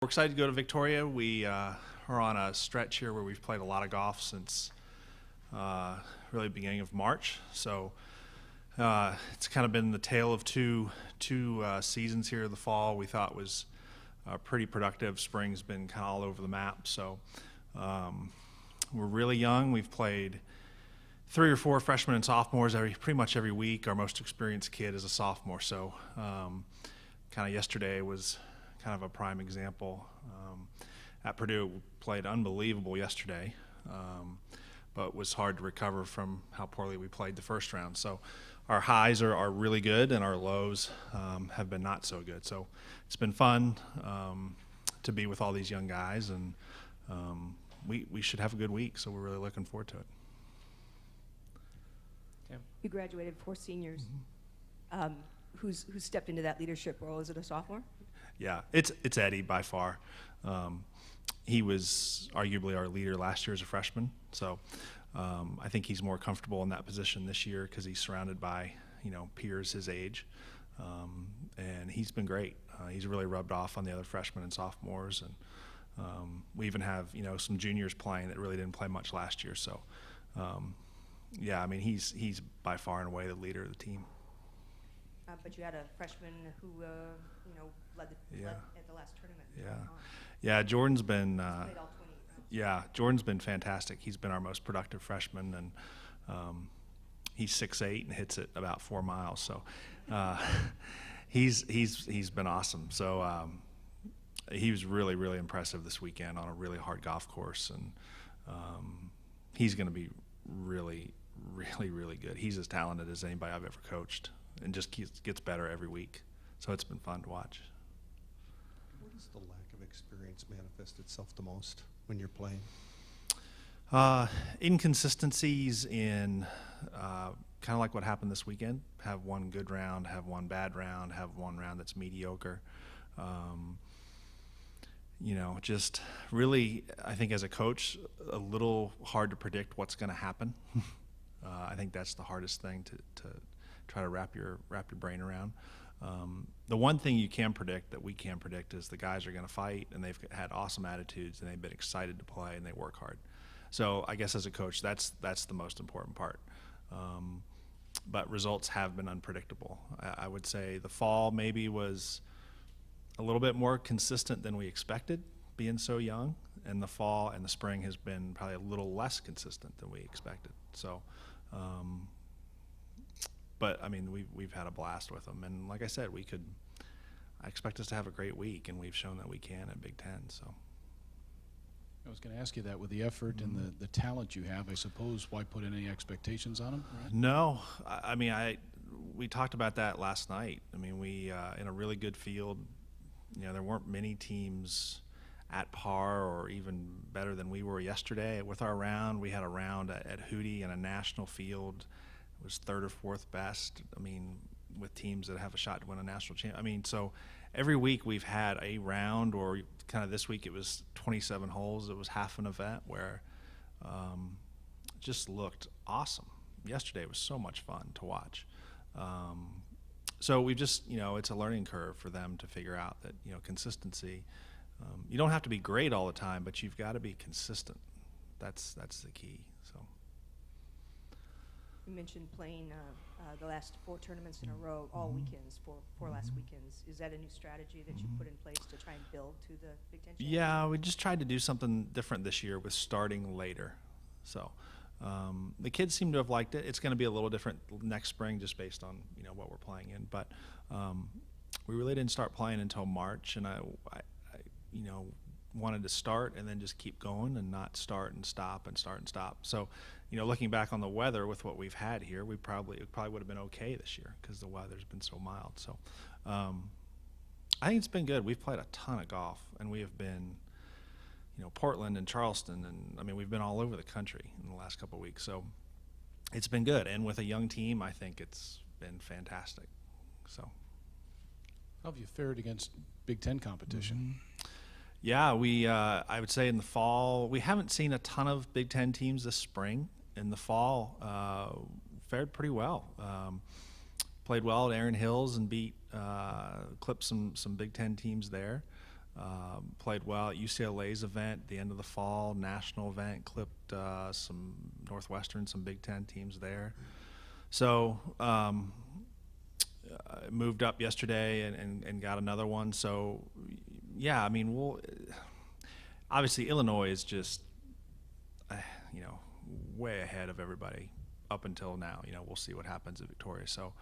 We're excited to go to Victoria. We are on a stretch here where we've played a lot of golf since really beginning of March. So it's kind of been the tale of two seasons here in the fall. We thought was pretty productive. Spring's been kind of all over the map. So we're really young. We've played 3 or 4 freshmen and sophomores pretty much every week. Our most experienced kid is a sophomore. So kind of yesterday was kind of a prime example. At Purdue, played unbelievable yesterday, but was hard to recover from how poorly we played the first round. So our highs are really good, and our lows have been not so good. So it's been fun to be with all these young guys, and we should have a good week, so we're really looking forward to it. You graduated 4 seniors. Who's stepped into that leadership role? Is it a sophomore? Yeah, it's Eddie by far. He was arguably our leader last year as a freshman, so I think he's more comfortable in that position this year because he's surrounded by peers his age, and he's been great. He's really rubbed off on the other freshmen and sophomores, and we even have some juniors playing that really didn't play much last year. So yeah, I mean he's by far and away the leader of the team. But you had a freshman who led at the last tournament. Yeah. Jordan's been played all 20 rounds. Yeah, Jordan's been fantastic. He's been our most productive freshman, and he's 6'8" and hits it about 4 miles. So he's been awesome. So he was really, really impressive this weekend on a really hard golf course, and he's going to be really, really, really good. He's as talented as anybody I've ever coached, and just gets better every week. So it's been fun to watch. Where does the lack of experience manifest itself the most when you're playing? Inconsistencies in kind of like what happened this weekend. Have one good round, have one bad round, have one round that's mediocre. Just really, I think as a coach, a little hard to predict what's going to happen. I think that's the hardest thing to try to wrap your brain around. The one thing you can predict, that we can predict, is the guys are going to fight, and they've had awesome attitudes, and they've been excited to play, and they work hard. So I guess as a coach, that's the most important part. But results have been unpredictable. I would say the fall maybe was a little bit more consistent than we expected, being so young, and the fall and the spring has been probably a little less consistent than we expected. So but I mean, we've had a blast with them, and like I said, I expect us to have a great week, and we've shown that we can at Big Ten. So I was going to ask you that, with the effort and the talent you have, I suppose, why put in any expectations on them? Right? No, I mean we talked about that last night. I mean, we in a really good field. There weren't many teams at par or even better than we were yesterday with our round. We had a round at Hootie in a national field. It was 3rd or 4th best. I mean, with teams that have a shot to win a national championship. I mean, so every week we've had a round, or kind of this week it was 27 holes. It was half an event where just looked awesome. Yesterday was so much fun to watch. So we just, it's a learning curve for them to figure out that, consistency. You don't have to be great all the time, but you've got to be consistent. That's the key. So. You mentioned playing the last 4 tournaments in a row, all weekends, four last weekends. Is that a new strategy that you put in place to try and build to the Big Ten Championship? Yeah, we just tried to do something different this year with starting later. So the kids seem to have liked it. It's going to be a little different next spring just based on what we're playing in. But we really didn't start playing until March, and I wanted to start and then just keep going and not start and stop and start and stop. So, looking back on the weather with what we've had here, it probably would have been okay this year because the weather's been so mild. So I think it's been good. We've played a ton of golf, and we have been, Portland and Charleston, and I mean, we've been all over the country in the last couple of weeks. So it's been good, and with a young team, I think it's been fantastic. So How have you fared against Big Ten competition? Yeah, I would say in the fall, we haven't seen a ton of Big Ten teams this spring. In the fall, fared pretty well. Played well at Erin Hills and clipped some Big Ten teams there. Played well at UCLA's event, the end of the fall, national event, clipped some Northwestern, some Big Ten teams there. So moved up yesterday and got another one. So, yeah, I mean, obviously Illinois is just, way ahead of everybody up until now. We'll see what happens at Victoria. So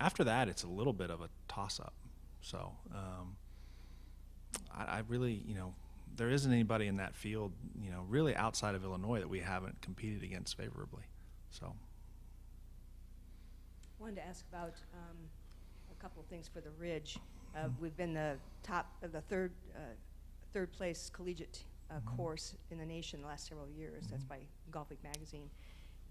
after that, it's a little bit of a toss-up. So I really, there isn't anybody in that field, really outside of Illinois that we haven't competed against favorably. So. Wanted to ask about a couple of things for the Ridge. We've been the top of the third place collegiate course in the nation the last several years. That's by Golf Week magazine.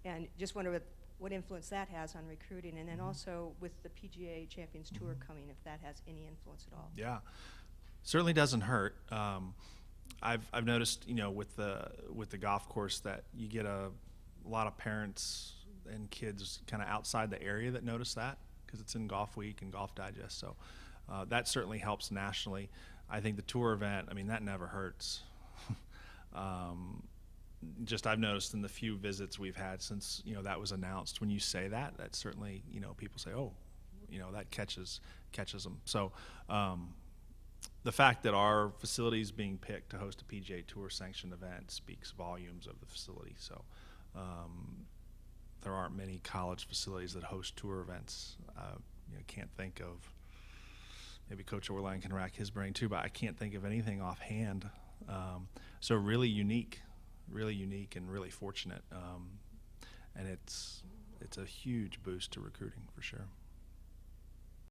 And just wonder what influence that has on recruiting, and then also with the PGA Champions Tour coming, if that has any influence at all. Yeah, certainly doesn't hurt. I've noticed, with the golf course that you get a lot of parents and kids kind of outside the area that notice that, because it's in Golf Week and Golf Digest. So that certainly helps nationally. I think the tour event, that never hurts. Just I've noticed in the few visits we've had since that was announced, when you say that certainly people say, oh, that catches them. So the fact that our facility is being picked to host a PGA Tour sanctioned event speaks volumes of the facility. So there aren't many college facilities that host tour events. Can't think of, maybe Coach Orline can rack his brain too, but I can't think of anything offhand. So really unique and really fortunate. And it's a huge boost to recruiting for sure.